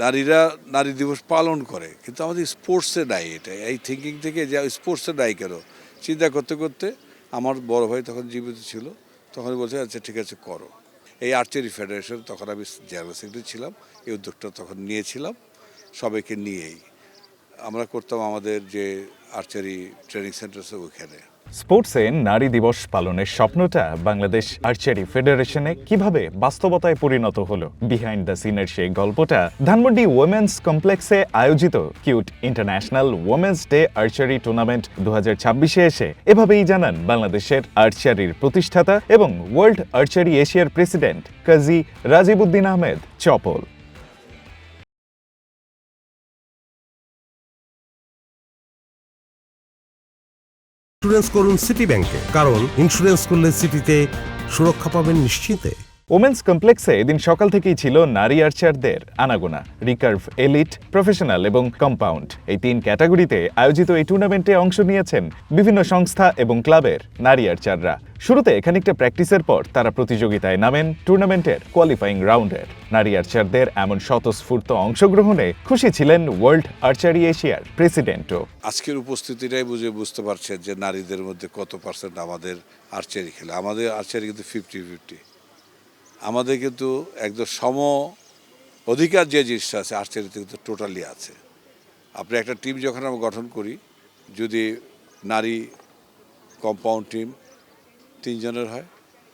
নারীরা নারী দিবস পালন করে, কিন্তু আমাদের স্পোর্টসে নাই। এটা এই থিঙ্কিং থেকে যে স্পোর্টসে নাই কেন চিন্তা করতে করতে আমার বড় ভাই তখন জীবিত ছিল, তখন বলছে আচ্ছা ঠিক আছে করো। এই আর্চারি ফেডারেশন, তখন আমি জেনারেল সেক্রেটারি ছিলাম, এই উদ্যোগটা তখন নিয়েছিলাম সবাইকে নিয়েই। আমরা করতাম আমাদের যে আর্চারি ট্রেনিং সেন্টার আছে ওইখানে। স্পোর্টসে নারী দিবস পালনের স্বপ্নটা বাংলাদেশ আর্চারি ফেডারেশনে কিভাবে বাস্তবতায় পরিণত হলো, বিহাইন্ড দ্য সিনের সেই গল্পটা ধানমন্ডি ওমেন্স কমপ্লেক্সে আয়োজিত cute international women's day archery tournament 2026-এ এসে এভাবেই জানান বাংলাদেশের আর্চারির প্রতিষ্ঠাতা এবং ওয়ার্ল্ড আর্চারি এশিয়ার প্রেসিডেন্ট কাজী রাজীব উদ্দিন আহমেদ চপল। ইন্স্যুরেন্স করুন সিটি ব্যাংকে, কারণ ইন্স্যুরেন্স করলে সিটিতে সুরক্ষা পাবেন নিশ্চিন্তে। ওমেন্স কমপ্লেক্সে এদিন সকাল থেকেই ছিল নারী আর্চারদের আনাগোনা। রিকার্ভ, এলিট, প্রফেশনাল এবং কম্পাউন্ড, এই 3 ক্যাটাগরিতে আয়োজিত এই টুর্নামেন্টে অংশ নিয়েছেন বিভিন্ন সংস্থা এবং ক্লাবের নারী আর্চাররা। শুরুতে খানিকটা প্র্যাকটিসের পর তারা প্রতিযোগিতায় নামেন টুর্নামেন্টের কোয়ালিফাইং রাউন্ডের। নারী আর্চারদের এমন স্বতঃস্ফূর্ত অংশগ্রহণে খুশি ছিলেন ওয়ার্ল্ড আর্চারি এশিয়ার প্রেসিডেন্টও। আজকের উপস্থিতিটাই বুঝতে পারছেন যে নারীদের মধ্যে কত পার্সেন্ট আমাদের আর্চারি খেলে। আমাদের আর্চারি কিন্তু 50-50। আমাদের কিন্তু একদম সম অধিকার যে জিনিসটা আছে আর্চারিতে কিন্তু টোটালি আছে। আপনি একটা টিম যখন আমরা গঠন করি, যদি নারী কম্পাউন্ড টিম 3 জনের হয়,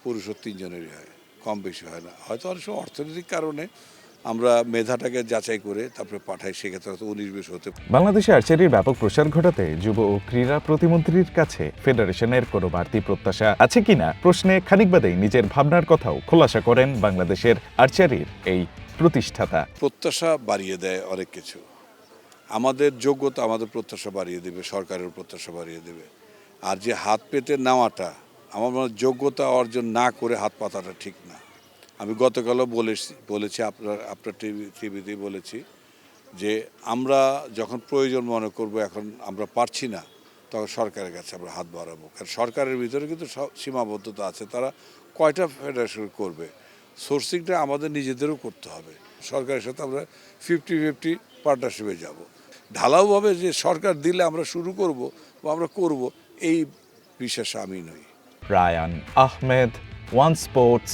পুরুষও 3 জনেরই হয়, কম বেশি হয় না। হয়তো অনেক সময় অর্থনৈতিক কারণে আমরা মেধাটাকে যাচাই করে তারপরে পাঠাই, সেক্ষেত্রে হয়তো 19-20 হতে। বাংলাদেশে আর্চারির ব্যাপক প্রসার ঘটাতে যুব ও ক্রীড়া প্রতিমন্ত্রীর কাছে ফেডারেশনের কোনো বাড়তি প্রত্যাশা আছে কিনা প্রশ্নে খানিক বাদেই নিজের ভাবনার কথাও খোলাসা করেন বাংলাদেশের আর্চারির এই প্রতিষ্ঠাতা। প্রত্যাশা বাড়িয়ে দেয় অনেক কিছু। আমাদের যোগ্যতা আমাদের প্রত্যাশা বাড়িয়ে দেবে, সরকারের প্রত্যাশা বাড়িয়ে দেবে। আর যে হাত পেতে নেওয়াটা, আমার মনে হয় যোগ্যতা অর্জন না করে হাত পাতাটা ঠিক না। আমি গতকালও বলেছি আপনার টিভিতেই বলেছি যে আমরা যখন প্রয়োজন মনে করব, এখন আমরা পারছি না, তখন সরকারের কাছে আমরা হাত বাড়াবো। কারণ সরকারের ভিতরে কিন্তু সীমাবদ্ধতা আছে, তারা কয়টা ফেডারেশন করবে, সোর্সিংটা আমাদের নিজেদেরও করতে হবে। সরকারের সাথে আমরা 50-50 পার্টনারশিপে যাব। ঢালাওভাবে যে সরকার দিলে আমরা শুরু করব বা আমরা করব, এই বিশ্বাস আমি নই। Rayan Ahmed, one sports,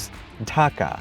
Dhaka.